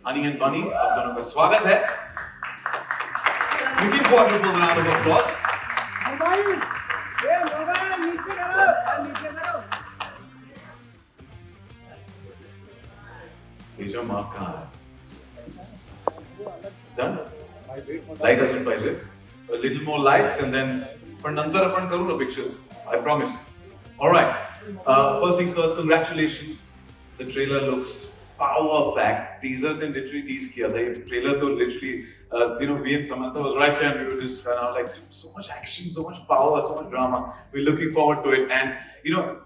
Honey and Bunny, आप दोनों का स्वागत है. We give quadruple round of applause. Teja माँ कहाँ है? Done? Light doesn't पाहिजे. A little more lights and then पण नंतर आपण करू ना pictures. I promise. All right. First things first, congratulations. The trailer looks power packed. Teaser then literally tease kiya tha. Ye trailer to literally, we and Samantha was right here and we were just kind of like, so much action, so much power, so much drama. We're looking forward to it. And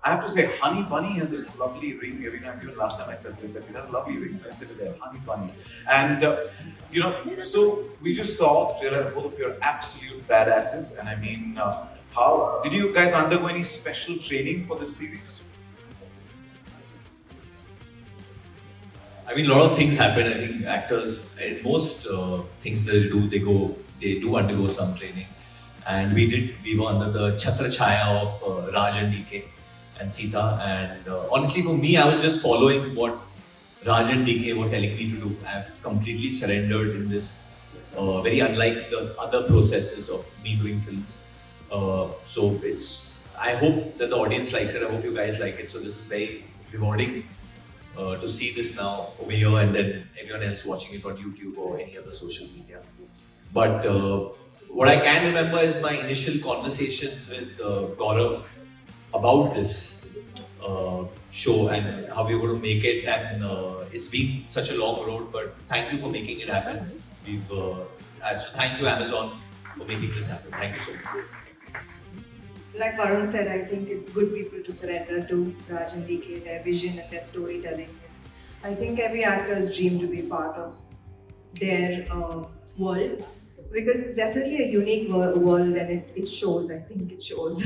I have to say, Honey Bunny has this lovely ring. Every time, even last time I said this, that it has a lovely ring. I said it there, Honey Bunny. And so we just saw trailer. Both of you are absolute badasses. And I mean, how did you guys undergo any special training for this series? I mean, a lot of things happen. I think actors, most things they do undergo some training. And we were under the Chhatra Chaya of Raj and DK and Sita. And honestly, for me, I was just following what Raj and DK were telling me to do. I've completely surrendered in this, very unlike the other processes of me doing films. So I hope that the audience likes it. I hope you guys like it. So this is very rewarding. To see this now over here and then everyone else watching it on YouTube or any other social media. But what I can remember is my initial conversations with Gaurav about this show and how we were going to make it, and it's been such a long road, but thank you for making it happen. So thank you Amazon for making this happen. Thank you so much. Like Varun said, I think it's good people to surrender to Raj and DK. Their vision and their storytelling is, I think every actor's dream to be part of their world, because it's definitely a unique world and it shows. I think it shows.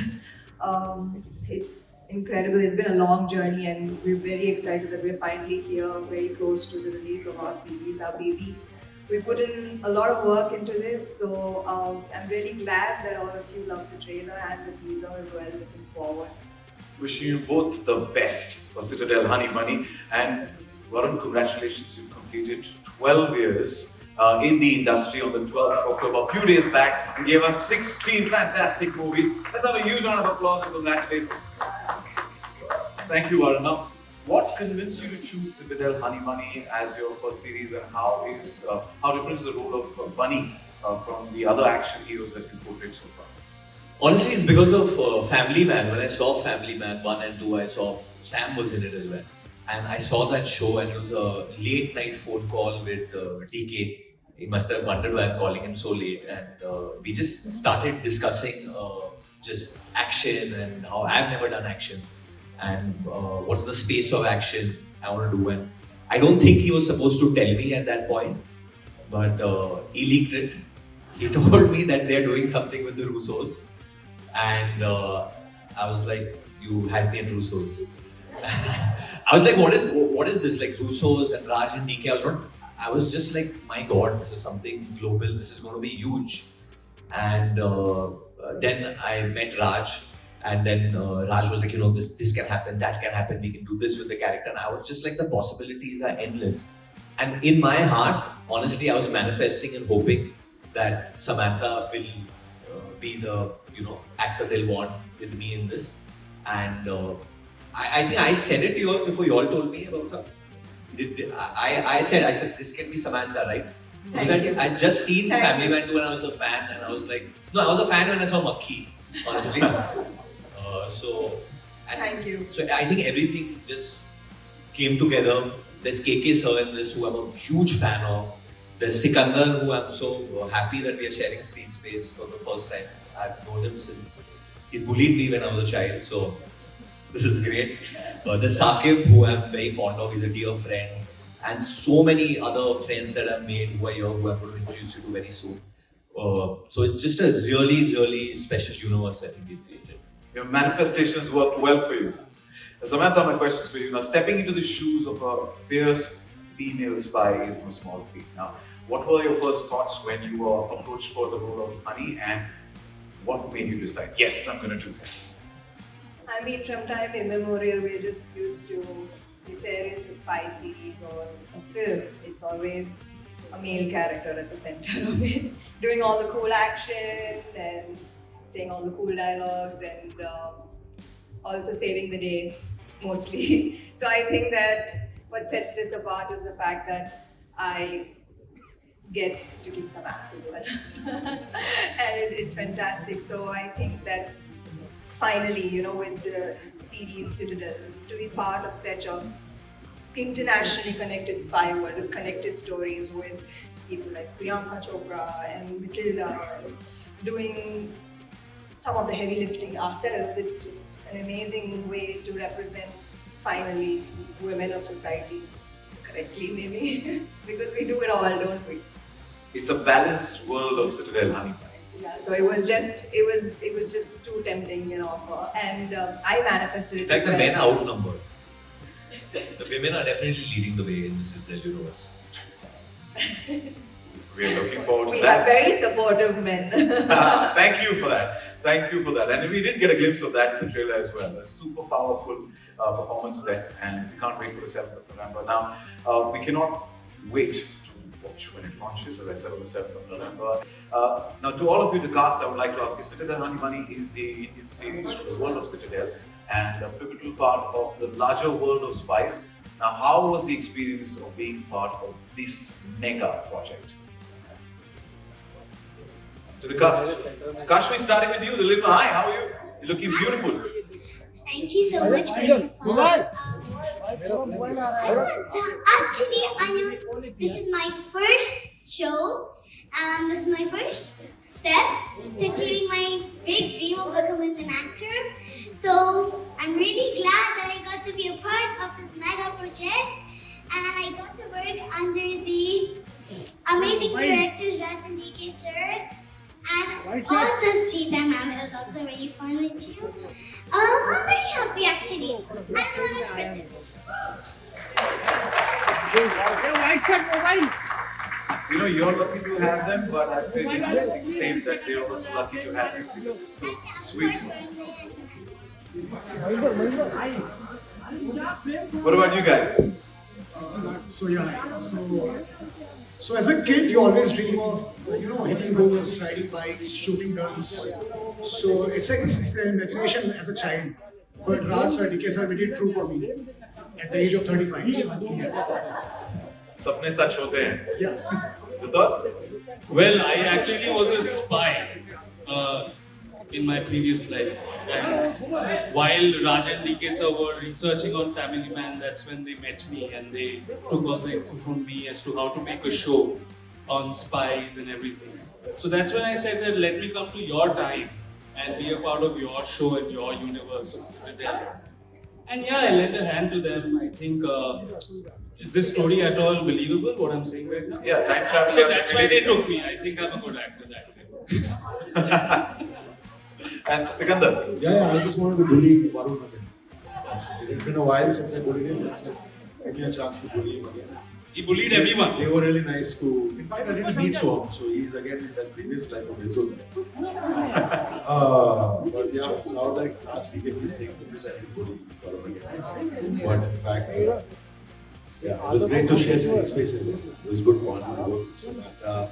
It's incredible. It's been a long journey and we're very excited that we're finally here, very close to the release of our series, our baby. We put in a lot of work into this, so I'm really glad that all of you loved the trailer and the teaser as well. Looking forward. Wishing you both the best for Citadel, Honey Bunny. And Varun, congratulations, you've completed 12 years in the industry on the 12th of October, a few days back, and gave us 16 fantastic movies. Let's have a huge round of applause and congratulations. Thank you, Varun. Now, what convinced you to choose Citadel, Honey Bunny as your first series, and how different is the role of Bunny from the other action heroes that you portrayed so far? Honestly, it's because of Family Man. When I saw Family Man 1 and 2, I saw Sam was in it as well. And I saw that show and it was a late night phone call with DK. He must have wondered why I'm calling him so late. And we just started discussing just action and how I've never done action. And what's the space of action I want to do. And I don't think he was supposed to tell me at that point, but he leaked it. He told me that they're doing something with the Russos, and I was like, you had me at Russos. I was like, what is this, like Russos and Raj and DK? I was just like, my God, this is something global, this is going to be huge. And then I met Raj. And then Raj was like, this can happen, that can happen, we can do this with the character. And I was just like, the possibilities are endless. And in my heart, honestly, I was manifesting and hoping that Samantha will be the actor they'll want with me in this. And I think I said it to you all before you all told me about her. I said, this can be Samantha, right? Because I'd just seen Family Man 2 and I was a fan. And I was like, no, I was a fan when I saw Makhi, honestly. Thank you. So I think everything just came together. There's KK Sir in this, who I'm a huge fan of. There's Sikandar, who I'm so happy that we are sharing screen space for the first time. I've known him since he's bullied me when I was a child, so this is great. There's Saqib, who I'm very fond of. He's a dear friend. And so many other friends that I've made who are here, who I'm going to introduce you to very soon. So it's just a really, really special universe I think we've created. Your manifestations worked well for you. Samantha, my question is for you. Now, stepping into the shoes of a fierce female spy is no small feat. Now, what were your first thoughts when you were approached for the role of Honey, and what made you decide, yes, I'm going to do this? I mean, from time immemorial, we're just used to if there is a spy series or a film, it's always a male character at the center of it, doing all the cool action and saying all the cool dialogues and also saving the day mostly. So I think that what sets this apart is the fact that I get to kick some ass as well. And it's fantastic. So I think that finally, with the series Citadel, to be part of such a internationally connected spy world with connected stories with people like Priyanka Chopra and Matilda, doing some of the heavy lifting ourselves. It's just an amazing way to represent finally women of society correctly, maybe because we do it all, don't we? It's a balanced world of Citadel, honey. Yeah, so it was just too tempting, and I manifested it In fact, as the well. men are outnumbered. The women are definitely leading the way in this Citadel universe. We are looking forward to We that. have very supportive men. Thank you for that. Thank you for that. And we did get a glimpse of that in the trailer as well. A super powerful performance there, and we can't wait for the 7th of November. Now, we cannot wait to watch when it launches, as I said, on the 7th of November. Now, to all of you, the cast, I would like to ask you, Citadel Honey Money is the Indian series from the world of Citadel and a pivotal part of the larger world of spice. Now, how was the experience of being part of this mega project? To the cast. Kashmi, starting with you, the little hi, how are you? You're looking beautiful. Thank you so much, first of all. So actually, I know this is my first show, and this is my first step to achieving my big dream of becoming an actor. So I'm really glad that I got to be a part of this mega project, and I got to work under the amazing director Raj and DK sir. And also Sita ma'am, it was also very fun with you. I'm very happy actually. I'm an honest person. You know, you're lucky to have them, but I'd say the same that they're also lucky to have you because you're so And of sweet. course, What about you guys? So as a kid, you always dream of, hitting goals, riding bikes, shooting guns. So it's an imagination as a child. But Raj sir, DK sir made it true for me at the age of 35. So, Sapne sach hote hain. yeah. Your thoughts? Well, I actually was a spy in my previous life. And while Raj and DK sir were researching on Family Man, that's when they met me and they took all the info from me as to how to make a show on spies and everything. So that's when I said that let me come to your time and be a part of your show and your universe of Citadel. And yeah, I lent a hand to them. I think, is this story at all believable, what I'm saying right now? Yeah, time travel. So that's why they took me. I think I'm a good actor that way. And Sikandar. Yeah, I just wanted to bully Varun again. It had been a while since I bullied him. I said, give me a chance to bully him again. He bullied everyone. They were really nice to. In fact, I didn't meet Soham, so he's again in that previous life of his own. But yeah, so I was like, Raj, DK, please take this and bully Varun again. But in fact, yeah, it was great to share some spaces. It was good fun. I worked with Samantha,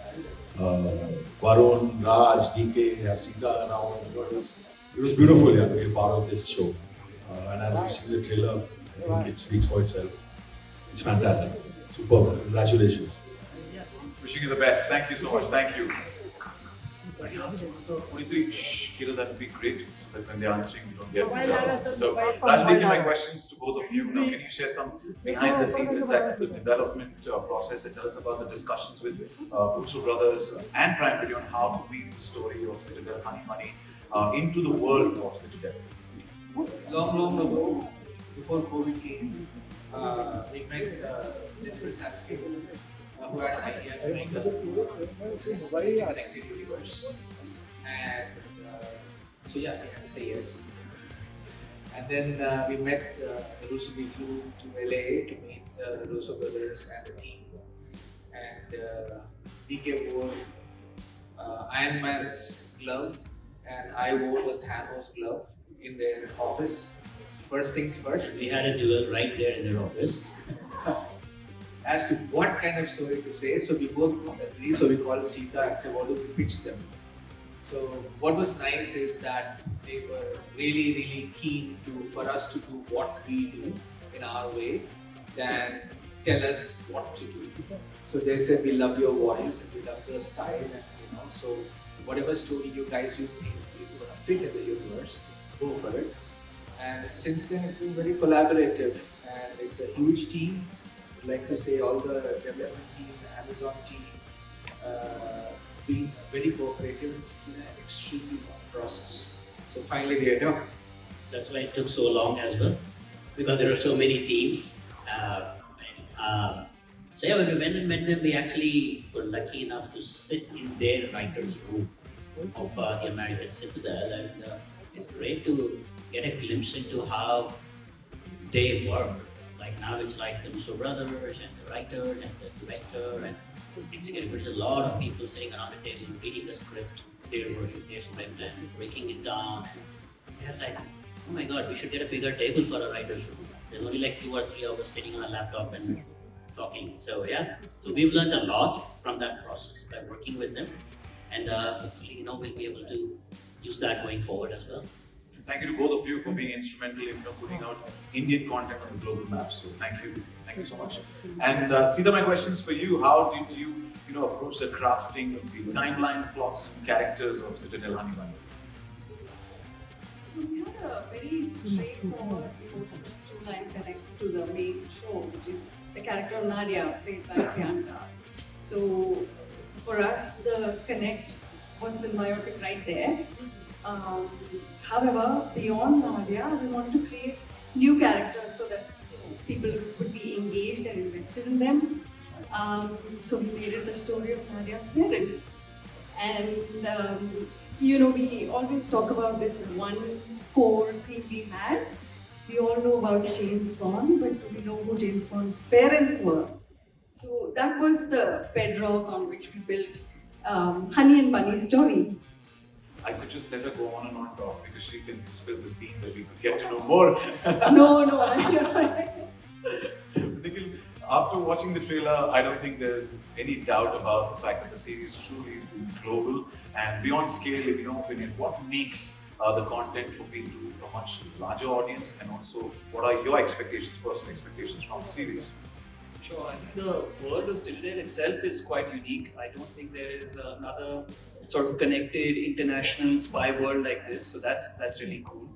Varun, Raj, DK, have Sita around. It was beautiful, yeah, to be a part of this show. And as you see the trailer, I think it speaks for itself. It's fantastic. Superb. Congratulations. Wishing you the best. Thank you so much. Thank you. So, only three. Shh, Kira, that would be great. So that when they're answering, you don't get so, I'll take my questions to both of you. Now, can you share some behind the scenes insights of the development process and tell us about the discussions with Utsu Brothers and Prime Video on how to weave the story of Citadel Honey Money into the world of Citadel? Long ago, before COVID came, we met Jennifer Saturday, who had an idea to make this interconnected universe. And so yeah, we had to say yes. And then we met Russo. We flew to LA to meet Russo brothers and the team. And DK wore Iron Man's glove, and I wore the Thanos glove in their office. So first things first. We had a duel right there in their office. As to what kind of story to say, so we both agree. So we called Sita and said, "What do we pitch them?" So what was nice is that they were really keen for us to do what we do in our way, than tell us what to do. So they said, "We love your voice and we love your style, and so whatever story you think is going to fit in the universe, go for it." And since then, it's been very collaborative, and it's a huge team. I'd like to say all the development team, the Amazon team, being very cooperative. It's been an extremely long process. So finally we are here. That's why it took so long as well, because there are so many teams. So yeah, when we went and met them, we actually were lucky enough to sit in their writers' room of the American Citadel, and it's great to get a glimpse into how they work. Like now it's like the Musso brothers and the writer and the director, and there's a lot of people sitting around the table reading the script, their version, their script, and breaking it down. And they're like, oh my god, we should get a bigger table for a writer's room. There's only like 2 or 3 of us sitting on a laptop and talking. So yeah, so we've learned a lot from that process by working with them, and hopefully we'll be able to use that going forward as well. Thank you to both of you for being instrumental in putting out Indian content on the global map. So thank you so much. And Sita, my questions for you: how did you approach the crafting of the timeline, plots, and characters of Citadel Honey Bunny? So we had a very straightforward through line connected to the main show, which is the character of Nadia, played by Priyanka. So for us, the connect was symbiotic right there. However, beyond Maurya, we wanted to create new characters so that people would be engaged and invested in them. So we made it the story of Nadia's parents. And we always talk about this one core theme we had. We all know about James Bond, but do we know who James Bond's parents were? So that was the bedrock on which we built Honey and Bunny's story. I could just let her go on and on talk because she can spill the beans and we could get to know more. No, you're right. Nikhil, after watching the trailer, I don't think there's any doubt about the fact that the series truly is global and beyond scale. In your opinion, what makes the content appeal to a much larger audience, and also what are your expectations, personal expectations from the series? Sure, I think the world of Citadel itself is quite unique. I don't think there is another sort of connected international spy world like this, so that's really cool.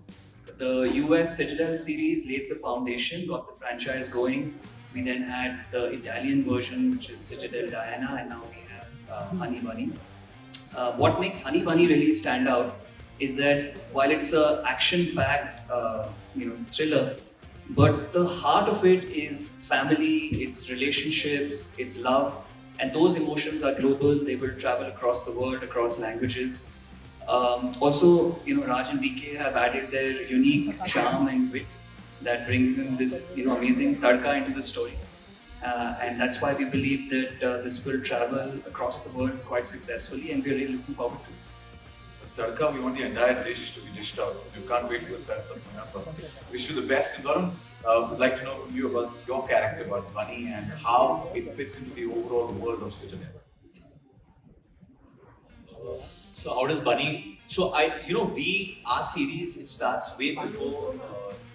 The US Citadel series laid the foundation, got the franchise going. We then had the Italian version, which is Citadel Diana, and now we have Honey Bunny. What makes Honey Bunny really stand out is that while it's a action-packed thriller, but the heart of it is family, it's relationships, it's love, and those emotions are global. They will travel across the world, across languages. Also, Raj and DK have added their unique charm and wit that brings in this amazing tadka into the story. And that's why we believe that this will travel across the world quite successfully, and we're really looking forward to it. Tadka, we want the entire dish to be dished out. You can't wait for that. Wish you the best. And Varun, would like to know from you about your character, about Bunny, and how it fits into the overall world of Citadel. So how does Bunny? So our series, it starts way before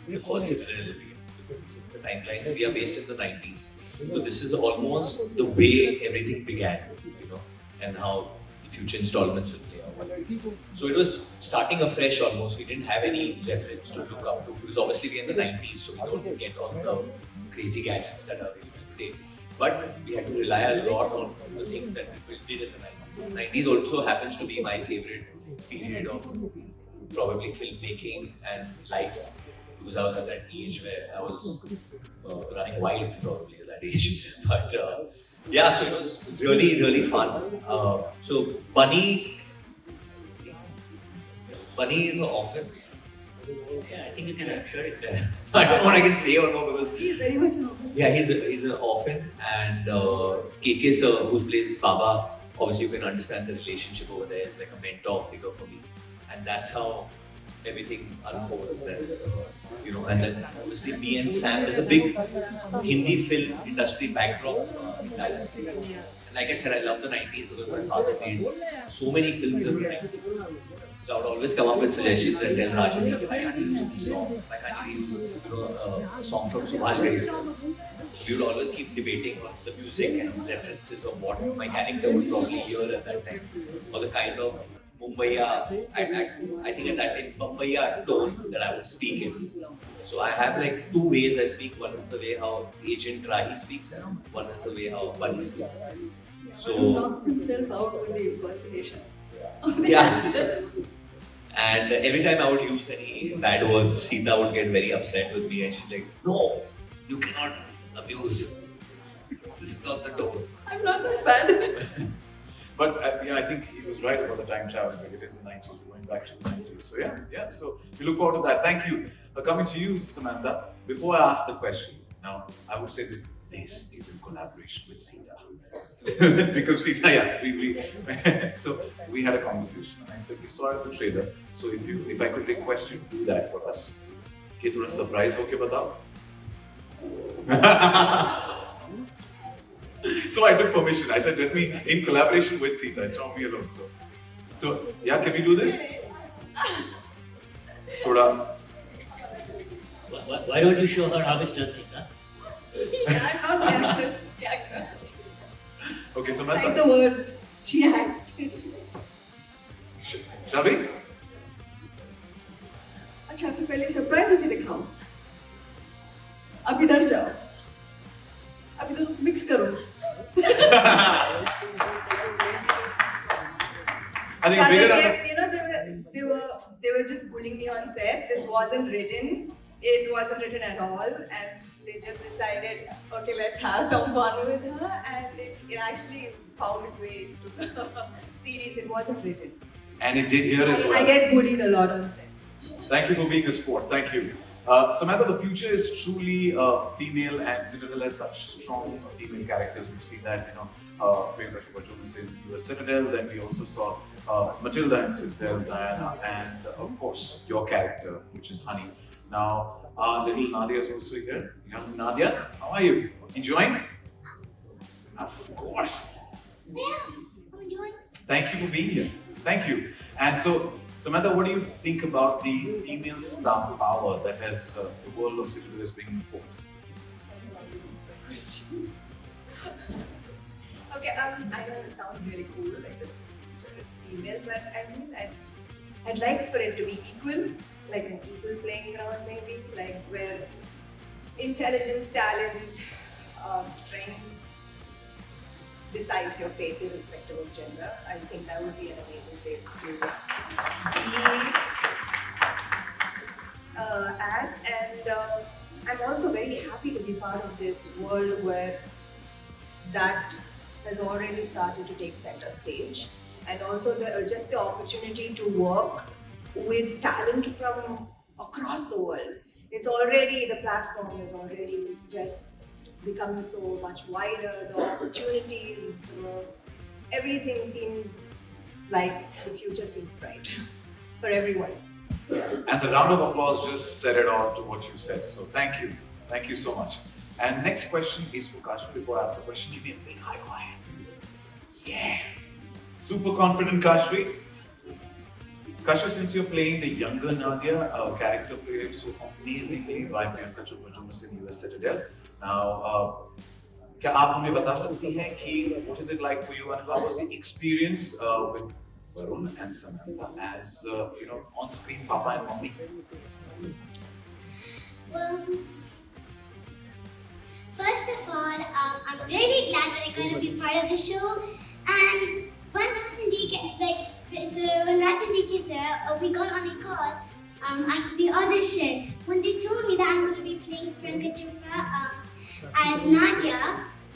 the first Citadel begins. It's the timelines. We are based in the 90s. So this is almost the way everything began, and how the future installments will play out. So it was starting afresh almost. We didn't have any reference to look up to, because obviously we're in the 90s, so we don't get all the crazy gadgets that are available today. But we had to rely a lot on the things that people did in the 90s. 90s also happens to be my favorite period of probably filmmaking and life, because I was at that age where I was running wild probably at that age. But yeah, so it was really fun. So Bunny is an orphan. Yeah, I think you can capture it. I don't know what I can say or no, because He's very much an orphan. yeah, he's an orphan, and KK sir, who plays Baba, obviously you can understand the relationship over there. Is like a mentor figure for me, and that's how everything unfolds and and then obviously me and Sam, there's a big Hindi film industry backdrop in that state. And like I said, I love the 90s because my father made so many films in the 90s. So I would always come up with suggestions and tell Rajan, why can't you use this song? Why can't you use a song from Subhash Ghai's film? We would always keep debating on the music and references of what my character would probably hear at that time, or the kind of Mumbaiya, I think at that time, Mumbaiya tone that I would speak in. So I have like two ways I speak. One is the way how Agent Rahi speaks, and one is the way how Bunny speaks. So knocked himself out with the impersonation. yeah. And every time I would use any bad words, Sita would get very upset with me, and she's like, "No, you cannot abuse. This is not the tone." I'm not that bad. But I think he was right about the time travel, because it is the 90s, going back to the 90s. So yeah. So we look forward to that. Thank you. Coming to you, Samantha. Before I ask the question, now I would say this is in collaboration with Sita. Because Sita, so we had a conversation, and I said we saw it in the trailer. So if I could request you to do that for us, कि थोड़ा surprise होके बताओ. So I took permission. I said, let me, in collaboration with Sita, it's not me alone. So yeah, can we do this? Thoda. Why don't you show her how it's done, Sita? I'm not the actor. Okay, Samantha. Like the words, she acts. Shall we? अच्छा तो पहले surprise होके दिखाओ. अभी डर जाओ. अभी दोनों मिक्स करो. I think bigger. They were just bullying me on set. This wasn't written. It wasn't written at all, and they just decided, okay, let's have some fun with her, and it actually found its way into the series. It wasn't written. And it did here as well. I get bullied a lot on set. Thank you for being a sport. Thank you. Samantha, the future is truly female, and Citadel has such strong female characters. We've seen that, biography by Jonas in US Citadel. Then we also saw Matilda in Citadel, Diana, and of course your character, which is Honey. Now, little Nadia is also here. Young Nadia, how are you? Enjoying? Of course. Yeah, I'm enjoying. Thank you for being here. Thank you. And so, Samantha, what do you think about the female star power that has the world of Citadel is bringing forth? Okay, I know it sounds really cool, like the picture is female, but I mean, I'd like for it to be equal, like an equal playing ground maybe, like where intelligence, talent, strength decides your fate irrespective of gender. I think that would be an amazing place to be at, and I'm also very happy to be part of this world where that has already started to take center stage, and also just the opportunity to work with talent from across the world. It's already, the platform is already just becoming so much wider, the opportunities, everything seems like the future seems bright for everyone. And the round of applause just set it off to what you said. So thank you. Thank you so much. And next question is for Kashmir. Before I ask the question, give me a big high five. Yeah. Super confident Kashmir. Kashmir, since you're playing the younger Nadia, character played so amazingly by Priyanka Chopra Jonas in US Citadel. Now, क्या आप हमें बता सकती हैं कि what is it like for you and how was the experience with Varun and Samantha as on-screen Papa and Mommy? Well, first of all, I'm really glad that I got to be part of the show. And when Raj and DK said, we got on a call after the audition, when they told me that I'm going to be playing Priyanka Chopra as Nadia,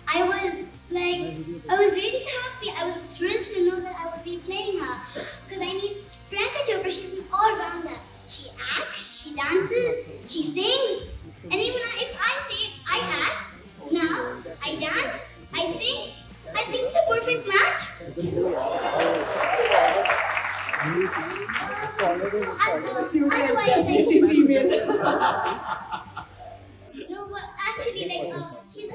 I was really happy. I was thrilled to know that I would be playing her. Because Priyanka Chopra, she's an all-rounder. She acts, she dances, she sings, and even if I say I act, now I dance, I sing, I think it's a perfect match. No, but actually, she's a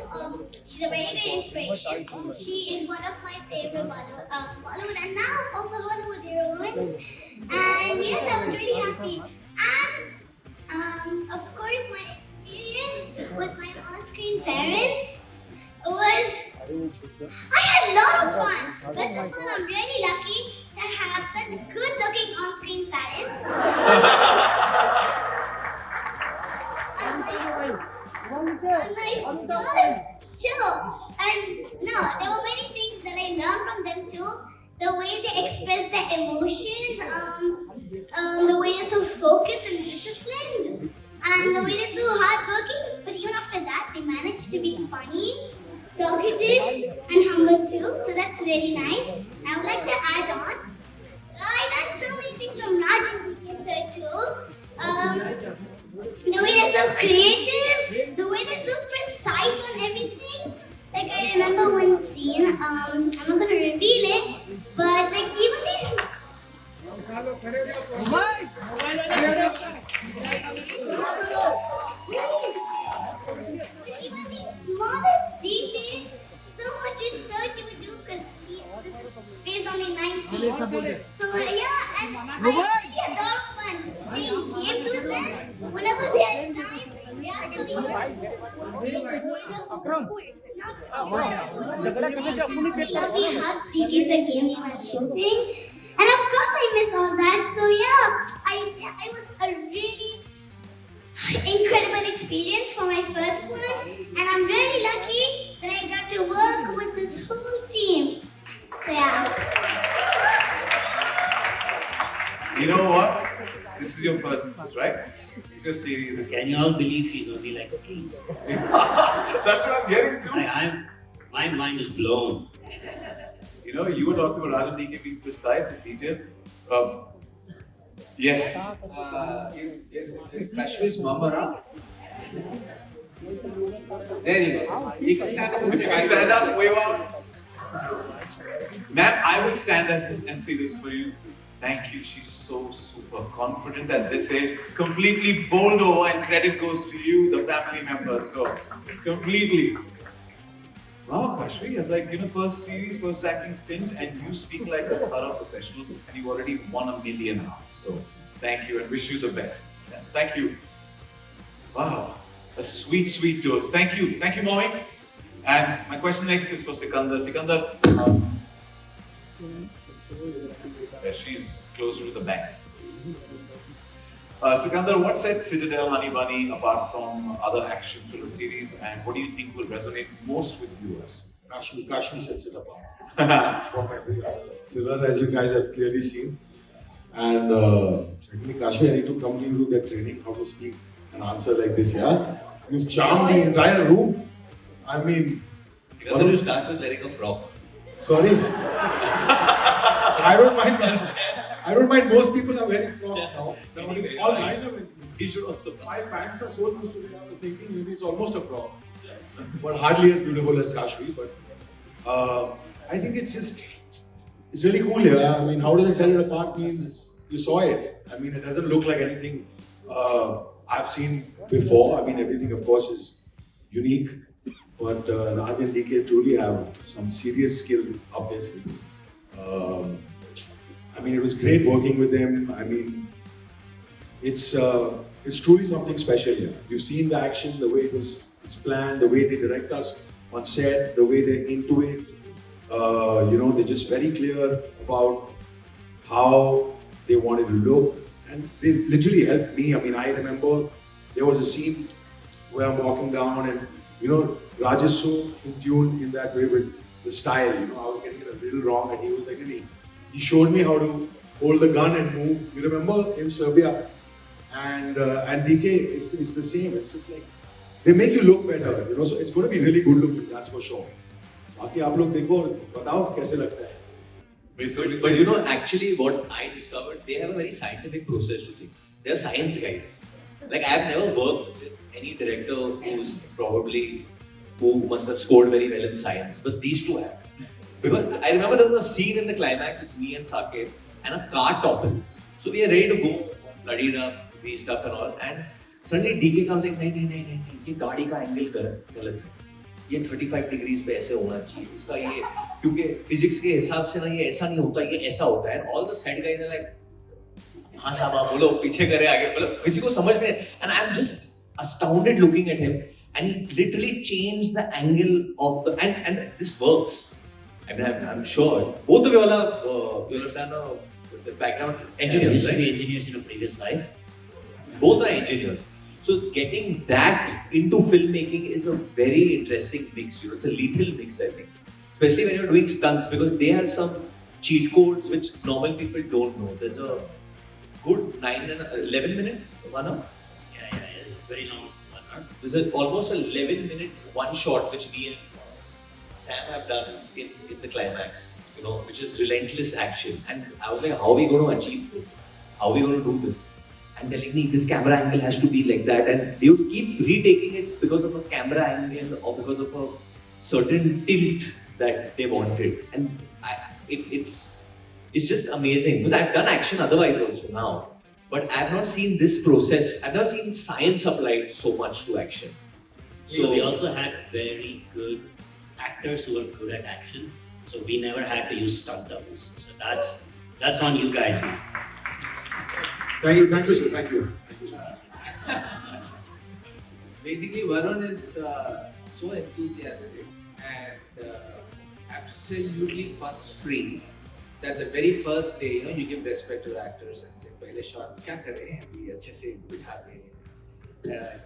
very good inspiration. She is one of my favorite Bollywood and now also Hollywood heroines. And yes, I was really happy. And of course, my experience with my on-screen parents was I had a lot of fun. First of all, I'm really lucky to have such good-looking on-screen parents. And my first show. And no, there were many things that I learned from them too. The way they express their emotions, the way they're so focused and disciplined, and the way they're so hardworking. But even after that, they managed to be funny, talkative, and humble too. So that's really nice. I would like to add on. I learned so many things from Raj and sir too. The way they're so creative, the way they're so precise on everything. Like I remember one scene, I'm not gonna reveal it, but like even these smallest detail, so much research you would do because this is based on the 90s. So yeah, and I actually had a lot of fun playing games with them. Whenever they had time, we actually lovely hugs, DKs and games while shooting. And of course I miss all that. So yeah, it was a really incredible experience for my first one. And I'm really lucky that I got to work with this whole team. So yeah. You know what? This is your first, right? It's your series. Can you all believe she's only like 8? That's what I'm getting to. My mind is blown. You know, you were talking about Raj and DK being precise and detailed. Yes. Is Kashmi's mom around? There you go. You can stand up and say hi. Stand up, wave out. Ma'am, I will stand and see this for you. Thank you. She's so super confident at this age. Completely bowled over, and credit goes to you, the family members. So, completely. Wow, Kashmi, it's like, first series, first acting stint, and you speak like a thorough professional, and you've already won $1 million now. So, thank you and wish you the best. Thank you. Wow, a sweet, sweet toast. Thank you, mommy. And my question next is for Sikandar. Sikandar, she's closer to the back. Sikandar, what sets Citadel Honey Bunny apart from other action thriller series, and what do you think will resonate most with viewers? Kashmi sets it apart from every other thriller, as you guys have clearly seen. And secondly, Kashmi, I need to come to you to get training how to speak and answer like this, yeah? You've charmed the entire room. I mean... You start with wearing a frock. Sorry? I don't mind. I don't mind. Most people are wearing frocks now. All guys are wearing. He should also. My pants are so loose today. I was thinking maybe it's almost a frock, but hardly as beautiful as Kashmi. But I think it's really cool here. I mean, how does it set it apart? Means you saw it. I mean, it doesn't look like anything I've seen before. I mean, everything of course is unique, but Raj and DK truly have some serious skill up their sleeves. I mean, it was great working with them. I mean, it's truly something special here. You've seen the action, the way it's planned, the way they direct us on set, the way they're into it. They're just very clear about how they wanted to look, and they literally helped me. I mean, I remember there was a scene where I'm walking down, and Raj is so in tune in that way with the style. I was getting it a little wrong, and he was like, he showed me how to hold the gun and move. You remember in Serbia? And DK is the same. It's just like they make you look better, So it's going to be really good looking, that's for sure. बाकी आप लोग देखो बताओ कैसे लगता है. But actually what I discovered, they have a very scientific process to things. They're science guys. Like I've never worked with any director who must have scored very well in science, but these two have. Because I remember there was a scene in the climax, it's me and Saket, and a car topples. So we are ready to go, bloodied up, we stuck and all, and suddenly DK comes like, नहीं, ये गाड़ी का angle गलत है, ये 35 degrees पे ऐसे होना चाहिए, इसका ये क्योंकि फिजिक्स के हिसाब से ना ये ऐसा नहीं होता, ये ऐसा होता है, and all the set guys are like, हाँ साहब आप बोलो, पीछे करे आगे, मतलब किसी को समझ में, and I'm just astounded looking at him, and he literally changed the angle of the, and this works. I mean, I'm sure both of you all have done the background engineers, used to be right? engineers in a previous life. Both are engineers. So getting that into filmmaking is a very interesting mix. It's a lethal mix, I think. Especially when you're doing stunts, because they have some cheat codes which normal people don't know. There's a good 9 and 11 minute one hour. Yeah, it's a very long one hour. There's almost 11 minute one shot which me and Sam have done in the climax, which is relentless action. And I was like, how are we going to achieve this? How are we going to do this? And telling me this camera angle has to be like that, and they would keep retaking it because of a camera angle or because of a certain tilt that they wanted. And it's just amazing, because I've done action otherwise also now, but I've not seen this process. I've never seen science applied so much to action. So we also had very good actors who were good at action. So we never had to use stunt doubles. So that's on you guys. Thank you, sir. Thank you. Basically, Varun is so enthusiastic and absolutely fuss free that the very first day, you give respect to the actors and say, "Pehle shot क्या करें? अभी अच्छे से बिठाते हैं,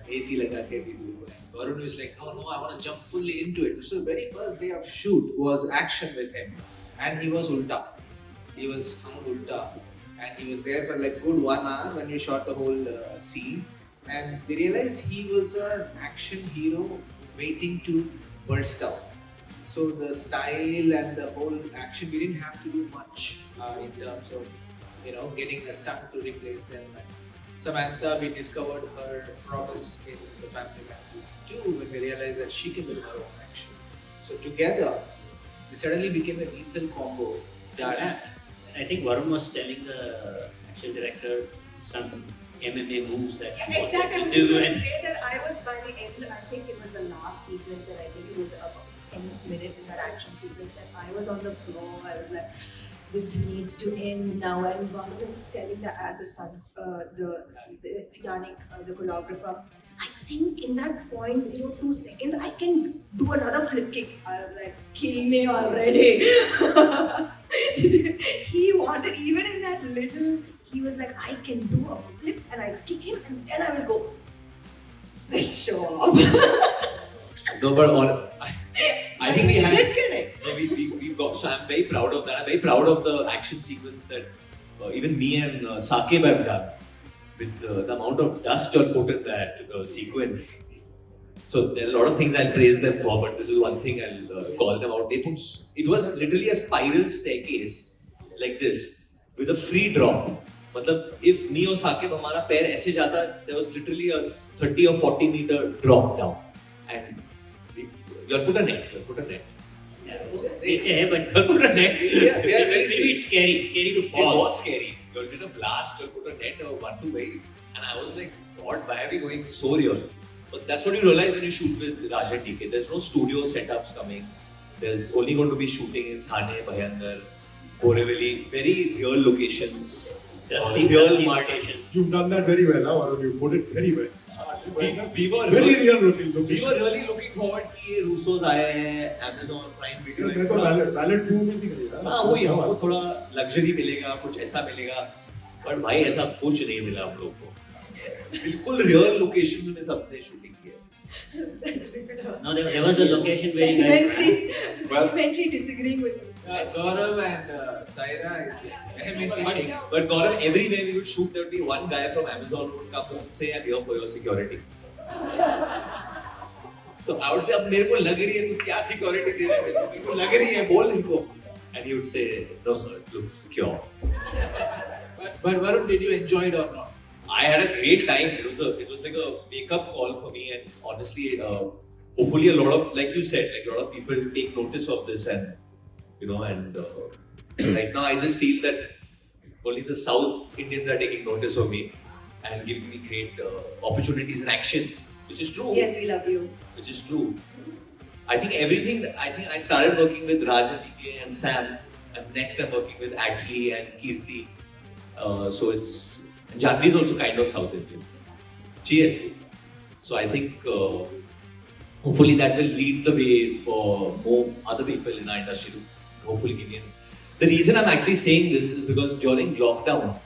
AC लगा के we do." And Varun was like, "No, I want to jump fully into it." So the very first day of shoot was action with him, and he was ulta. He was hung ulta, and he was there for like good 1 hour when you shot the whole scene. And they realized he was an action hero waiting to burst out. So the style and the whole action, we didn't have to do much in terms of, getting a stunt to replace them. And Samantha, we discovered her promise in the Family Man season 2 when we realized that she can do her own action. So together, they suddenly became a lethal combo. Yeah. I think Varun was telling the action director some MMA moves that he wanted Exactly, I was to just do. going to say that I was by the end, I think it was the last sequence, and I think it was about 10th minute in that action sequence, and I was on the floor. I was like, this needs to end now. And Varun was telling the stunt, the Yannick, the choreographer, I think in that 0.02 seconds, I can do another flip kick. I was like, kill me already. He wanted, even in that little, he was like, I can do a flip and I kick him and then I will go, let's show off. No, but I think we had. Did correct. No, we've got. So I'm very proud of that. I'm very proud of the action sequence that even me and Sakib have done, with the amount of dust you'll put in that sequence. So there are a lot of things I'll praise them for, but this is one thing I'll call them out. It was literally a spiral staircase like this with a free drop. मतलब if me or Sakib हमारा पैर ऐसे जाता, there was literally a 30 or 40 meter drop down, and you'll put a net. Yeah, पीछे है, but Put a net. We are very maybe it's scary to fall. It was scary. You did a blast, you put a net or 1-2 way, and I was like, God, why are we going so real? But that's what you realize when you shoot with Raj and DK. There's no studio setups coming. There's only going to be shooting in Thane, Bhayandar, Borivali, very real locations. Dusty real markation. You've done that very well, huh? You put it very well. We were Very really, real location. we were really looking forward कि ये Russos आए हैं, Amazon Prime Video. मैं तो Ballad 2 में भी गया। हाँ वही हमको थोड़ा लग्जरी मिलेगा, कुछ ऐसा मिलेगा, पर भाई ऐसा कुछ नहीं मिला हम लोग को। बिल्कुल रियल लोकेशन में सबने शूटिंग किया। No, there was a location where you guys. Mentally disagreeing with him. Gaurav and Saira is like vehemently shaking. But Gaurav, everywhere we would shoot, there would be one guy from Amazon who would come and say, "I'm here for your security." तो I would say, अब मेरे को लग रही है, तू क्या security दे रहा है? मेरे को लग रही है, बोल इनको. And he would say, "No sir, it looks secure." But Varun, did you enjoy it or not? I had a great time. It was like a wake-up call for me, and honestly, hopefully a lot of, like you said, like a lot of people take notice of this, and right now I just feel that only the South Indians are taking notice of me. and giving me great opportunities in action, which is true. Yes, we love you. Which is true. I think I started working with Raj and DK and Sam, and next I'm working with Atlee and Kirti. So it's Janvi is also kind of South Indian. Cheers. So I think hopefully that will lead the way for more other people in our industry to hopefully give in. The reason I'm actually saying this is because during lockdown,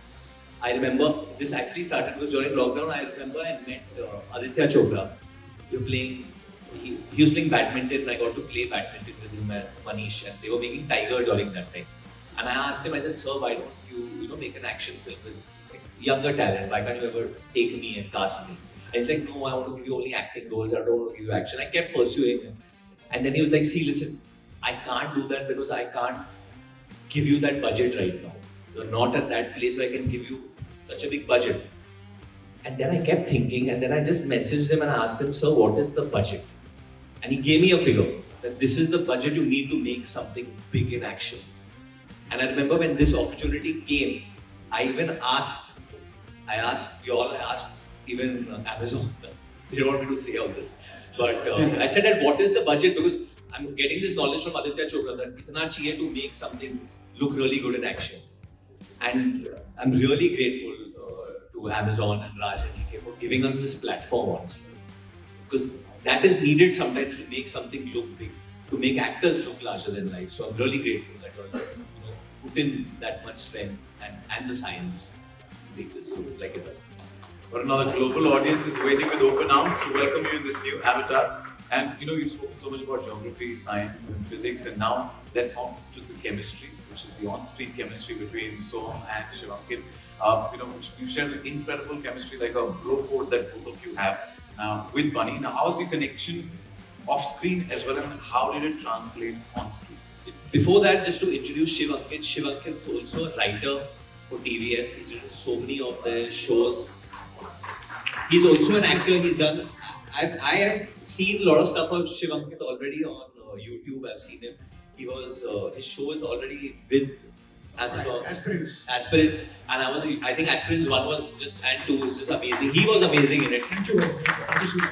I remember this actually started because during lockdown I remember I met Aditya Chopra. We were playing. He was playing badminton and I got to play badminton with him and Manish, and they were making Tiger during that time. And I asked him, I said, sir, why don't you make an action film with younger talent? Why can't you ever take me and cast me? And he's like, no, I want to give you only acting roles. I don't want to give you action. I kept pursuing him. And then he was like, see, listen, I can't do that because I can't give you that budget right now. You're not at that place where I can give you such a big budget. And then I kept thinking, and then I just messaged him and I asked him, sir, what is the budget? And he gave me a figure that this is the budget you need to make something big in action. And I remember when this opportunity came, I even asked even Amazon, they don't want me to say all this. But I said that what is the budget, because I'm getting this knowledge from Aditya Chopra that itna chahiye to make something look really good in action. And I'm really grateful to Amazon and Raj and DK for giving us this platform honestly. Because that is needed sometimes to make something look big, to make actors look larger than life. So I'm really grateful that you put in that much strength and the science to make this look like it does. But another global audience is waiting with open arms to welcome you in this new avatar. And you've spoken so much about geography, science, and physics, and now let's on to the chemistry, which is the on-screen chemistry between Soham and Shivankit. You share an incredible chemistry, like a bro code that both of you have with Bunny. Now, how's the connection off-screen as well, and how did it translate on-screen? Before that, just to introduce Shivankit. Shivankit is also a writer for TVF. He's written so many of their shows. He's also an actor. He's done. I have seen a lot of stuff of Shivankit already on YouTube. I've seen him. His show is already with Amazon. Aspirants. And I think Aspirants 1 was just, and 2 was just amazing. He was amazing in it. Thank you. Thank you so much.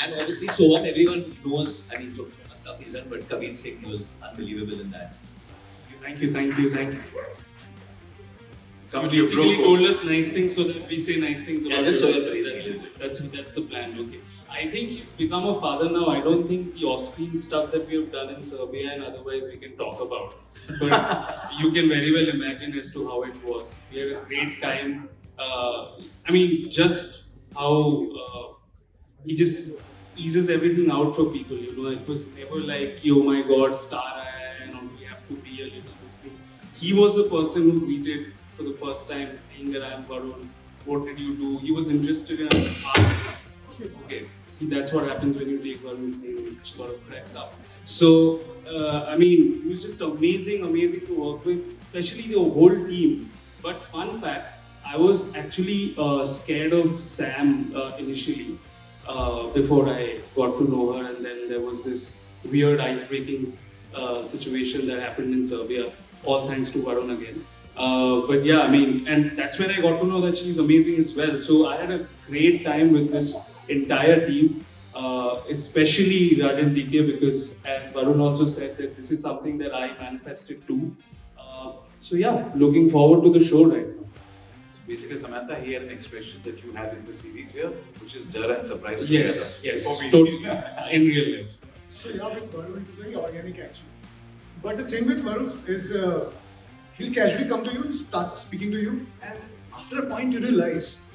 And obviously, Soham, everyone knows, so much stuff he's done, but Kabir Singh was unbelievable in that. Thank you. Come to your bro basically code. told us nice things so that we say nice things about just so him. you're praising That's the plan. Okay. I think he's become a father now. I don't think the off-screen stuff that we have done in Serbia and otherwise we can talk about. But you can very well imagine as to how it was. We had a great time. Just how he just eases everything out for people. It was never like, oh my God, star, we have to be a little this thing. He was the person who tweeted for the first time saying that I am Varun. What did you do? He was interested in art. Okay, see, that's what happens when you take Varun's name, it sort of cracks up. So, it was just amazing to work with, especially the whole team. But fun fact, I was actually scared of Sam initially before I got to know her, and then there was this weird ice-breaking situation that happened in Serbia, all thanks to Varun again. And that's when I got to know that she's amazing as well. So I had a great time with this entire team, especially Raj and DK, because as Varun also said, that this is something that I manifested too. Looking forward to the show right now. So basically, Samantha, he had an expression that you had in the series here, which is "Dar and surprise Yes, together." totally. In real life. So with Varun, it was very organic actually. But the thing with Varun is he'll casually come to you and start speaking to you, and after a point you realize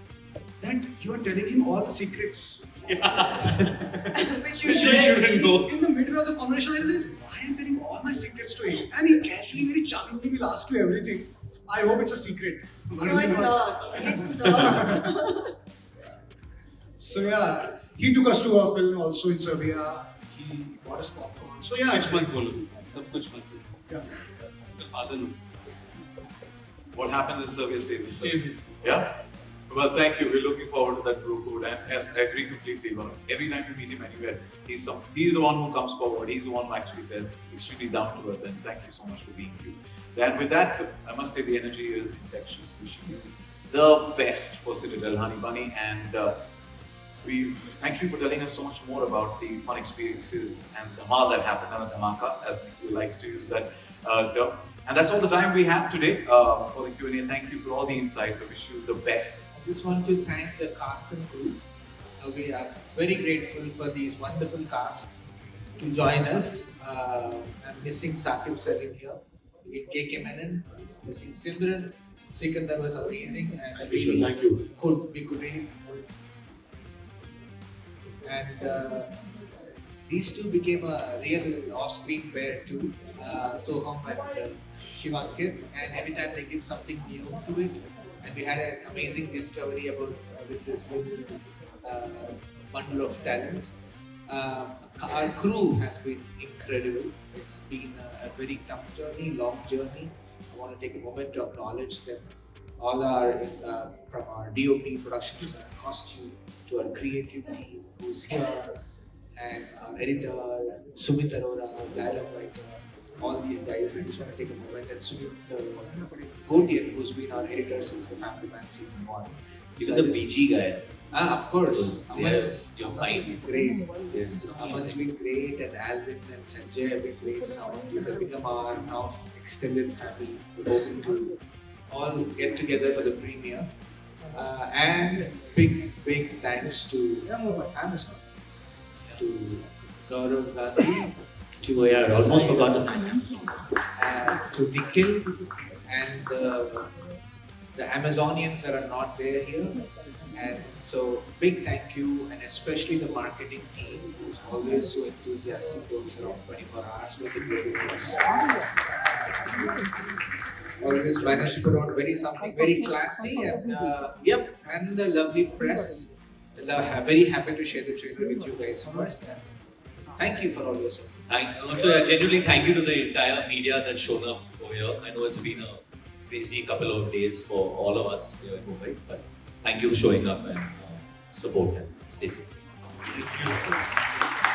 that you are telling him all the secrets. Which you Which you shouldn't know. In the middle of the conversation, I realized why I'm telling all my secrets to him, and he casually, very charmingly will ask you everything. I hope it's a secret. No, it's not. It's not. So he took us to a film also in Serbia. He bought us popcorn. So Kuch mat bolo. Sab kuch mat bolo. yeah. The father no. What happens in Serbia stays in Serbia. Stays. Yeah? Well, thank you. We're looking forward to that bro code. And yes, I agree completely. Every time you meet him anywhere, he's the one who comes forward. He's the one who actually says, extremely down to earth. And thank you so much for being you. And with that, I must say the energy is infectious. Wishing you the best for Citadel, Honey Bunny, and we thank you for telling us so much more about the fun experiences and dhamal that happened, and dhamaka, as Nikhil likes to use that term. And that's all the time we have today for the Q&A. Thank you for all the insights. I wish you the best. I just want to thank the cast and crew. We are very grateful for these wonderful cast to join us. I'm missing Saqib Salim here. KK Menon, missing Simran. Sikandar was amazing and Thank you. we could really. And these two became a real off-screen pair too, Soham and Shivankir, and every time they give something new to it, and we had an amazing discovery about with this little bundle of talent. Our crew has been incredible. It's been a very tough journey, long journey. I want to take a moment to acknowledge them. All our from our DOP productions and costume to our creative team who's here, and our editor, Sumit Arora, dialogue writer, all these guys. I just want to take a moment and Sumit Kotian, who's been our editor since the Family Man season 1. Even the BG guy. Of course. Yes, you're Aman's fine. been great. Yes. Aman's been great, and Alvin and Sanjay have been great. Sound. These have become our now extended family. We're hoping to all get together for the premiere. And big thanks to Amazon, to Gaurav Gandhi, Oh yeah, I almost forgot the finance. to Nikhil, and the Amazonians that are not there here. And so, big thank you, and especially the marketing team who's always so enthusiastic, works around 24 hours working very close. Always managed to put on something very classy, and and the lovely press. Very happy to share the trailer with you guys first. And thank you for all your support. Also, genuinely thank you to the entire media that's shown up over here. I know it's been a crazy couple of days for all of us here in Mumbai, but thank you for showing up and support and stay safe. Thank you.